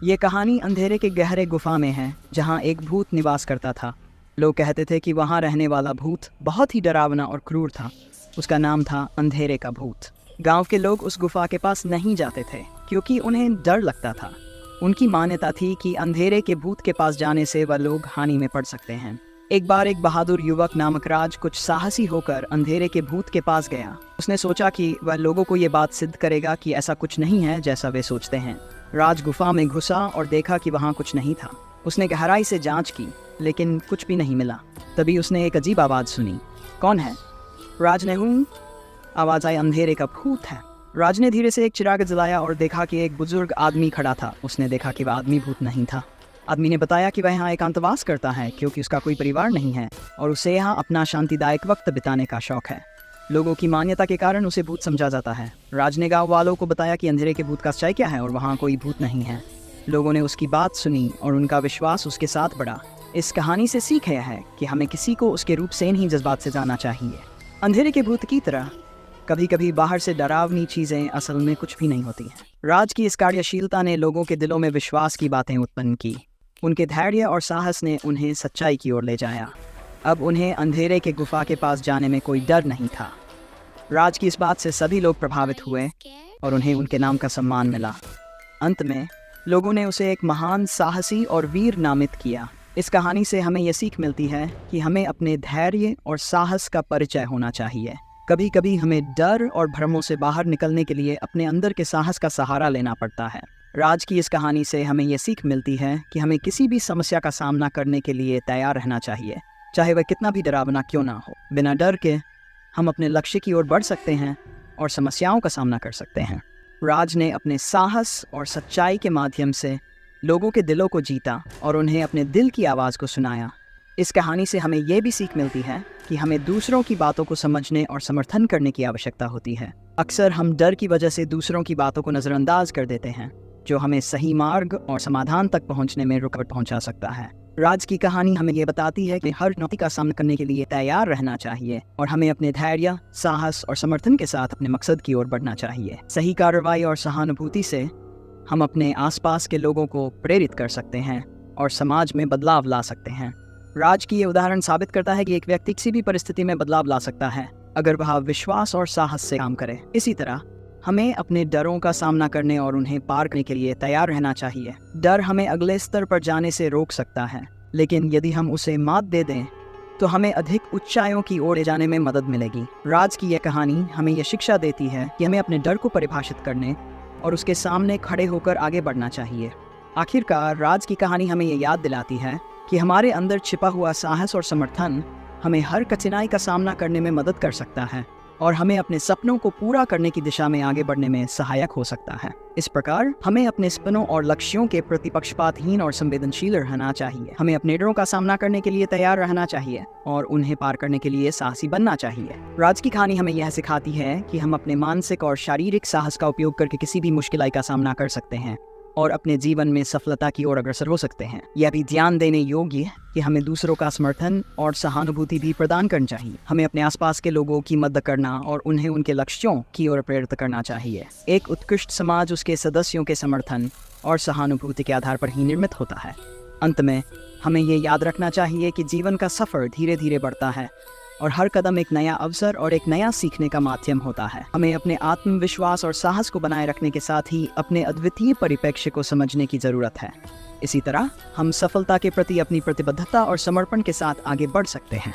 ये कहानी अंधेरे के गहरे गुफा में है जहाँ एक भूत निवास करता था। लोग कहते थे कि वहाँ रहने वाला भूत बहुत ही डरावना और क्रूर था। उसका नाम था अंधेरे का भूत। गांव के लोग उस गुफा के पास नहीं जाते थे क्योंकि उन्हें डर लगता था। उनकी मान्यता थी कि अंधेरे के भूत के पास जाने से वह लोग हानि में पड़ सकते हैं। एक बार एक बहादुर युवक नामक राज कुछ साहसी होकर अंधेरे के भूत के पास गया। उसने सोचा कि वह लोगों को ये बात सिद्ध करेगा कि ऐसा कुछ नहीं है जैसा वे सोचते हैं। राज गुफा में घुसा और देखा कि वहाँ कुछ नहीं था। उसने गहराई से जांच की लेकिन कुछ भी नहीं मिला। तभी उसने एक अजीब आवाज़ सुनी। कौन है? राज ने हूँ आवाज़ आई। अंधेरे का भूत है। राज ने धीरे से एक चिराग जलाया और देखा कि एक बुजुर्ग आदमी खड़ा था। उसने देखा कि वह आदमी भूत नहीं था। आदमी ने बताया कि वह यहाँ एकांतवास करता है क्योंकि उसका कोई परिवार नहीं है और उसे यहाँ अपना शांतिदायक वक्त बिताने का शौक है। लोगों की मान्यता के कारण उसे भूत समझा जाता है। राज ने गाँव वालों को बताया कि अंधेरे के भूत का सच्चाई क्या है और वहाँ कोई भूत नहीं है। लोगों ने उसकी बात सुनी और उनका विश्वास उसके साथ बढ़ा। इस कहानी से सीख यह है कि हमें किसी को उसके रूप से नहीं जज्बात से जानना चाहिए। अंधेरे के भूत की तरह कभी कभी बाहर से डरावनी चीज़ें असल में कुछ भी नहीं होती हैं। राज की इस कार्यशीलता ने लोगों के दिलों में विश्वास की बातें उत्पन्न की। उनके धैर्य और साहस ने उन्हें सच्चाई की ओर ले जाया। अब उन्हें अंधेरे के गुफा के पास जाने में कोई डर नहीं था। राज की इस बात से सभी लोग प्रभावित हुए और उन्हें उनके नाम का सम्मान मिला। अंत में लोगों ने उसे एक महान साहसी और वीर नामित किया। इस कहानी से हमें यह सीख मिलती है कि हमें अपने धैर्य और साहस का परिचय होना चाहिए। कभी कभी हमें डर और भ्रमों से बाहर निकलने के लिए अपने अंदर के साहस का सहारा लेना पड़ता है। राज की इस कहानी से हमें यह सीख मिलती है कि हमें किसी भी समस्या का सामना करने के लिए तैयार रहना चाहिए, चाहे वह कितना भी डरावना क्यों ना हो। बिना डर के हम अपने लक्ष्य की ओर बढ़ सकते हैं और समस्याओं का सामना कर सकते हैं। राज ने अपने साहस और सच्चाई के माध्यम से लोगों के दिलों को जीता और उन्हें अपने दिल की आवाज़ को सुनाया। इस कहानी से हमें यह भी सीख मिलती है कि हमें दूसरों की बातों को समझने और समर्थन करने की आवश्यकता होती है। अक्सर हम डर की वजह से दूसरों की बातों को नज़रअंदाज कर देते हैं, जो हमें सही मार्ग और समाधान तक पहुंचने में रुकावट पहुंचा सकता है। राज की कहानी हमें ये बताती है कि हर चुनौती का सामना करने के लिए तैयार रहना चाहिए और हमें अपने धैर्य, साहस और समर्थन के साथ अपने मकसद की ओर बढ़ना चाहिए। सही कार्रवाई और सहानुभूति से हम अपने आसपास के लोगों को प्रेरित कर सकते हैं और समाज में बदलाव ला सकते हैं। राज की ये उदाहरण साबित करता है कि एक व्यक्ति किसी भी परिस्थिति में बदलाव ला सकता है अगर वह विश्वास और साहस से काम करे। इसी तरह हमें अपने डरों का सामना करने और उन्हें पार करने के लिए तैयार रहना चाहिए। डर हमें अगले स्तर पर जाने से रोक सकता है, लेकिन यदि हम उसे मात दे दें तो हमें अधिक ऊंचाइयों की ओर ले जाने में मदद मिलेगी। राज की यह कहानी हमें यह शिक्षा देती है कि हमें अपने डर को परिभाषित करने और उसके सामने खड़े होकर आगे बढ़ना चाहिए। आखिरकार राज की कहानी हमें यह याद दिलाती है कि हमारे अंदर छिपा हुआ साहस और समर्थन हमें हर कठिनाई का सामना करने में मदद कर सकता है और हमें अपने सपनों को पूरा करने की दिशा में आगे बढ़ने में सहायक हो सकता है। इस प्रकार हमें अपने सपनों और लक्ष्यों के प्रति पक्षपातहीन और संवेदनशील रहना चाहिए। हमें अपने डरों का सामना करने के लिए तैयार रहना चाहिए और उन्हें पार करने के लिए साहसी बनना चाहिए। राज की कहानी हमें यह सिखाती है कि हम अपने मानसिक और शारीरिक साहस का उपयोग करके किसी भी मुश्किल का सामना कर सकते हैं और अपने जीवन में सफलता की ओर अग्रसर हो सकते हैं। यह भी ध्यान देने योग्य है कि हमें दूसरों का समर्थन और सहानुभूति भी प्रदान करनी चाहिए। हमें अपने आसपास के लोगों की मदद करना और उन्हें उनके लक्ष्यों की ओर प्रेरित करना चाहिए। एक उत्कृष्ट समाज उसके सदस्यों के समर्थन और सहानुभूति के आधार पर ही निर्मित होता है। अंत में हमें ये याद रखना चाहिए कि जीवन का सफ़र धीरे धीरे बढ़ता है और हर कदम एक नया अवसर और एक नया सीखने का माध्यम होता है। हमें अपने आत्मविश्वास और साहस को बनाए रखने के साथ ही अपने अद्वितीय परिप्रेक्ष्य को समझने की ज़रूरत है। इसी तरह हम सफलता के प्रति अपनी प्रतिबद्धता और समर्पण के साथ आगे बढ़ सकते हैं।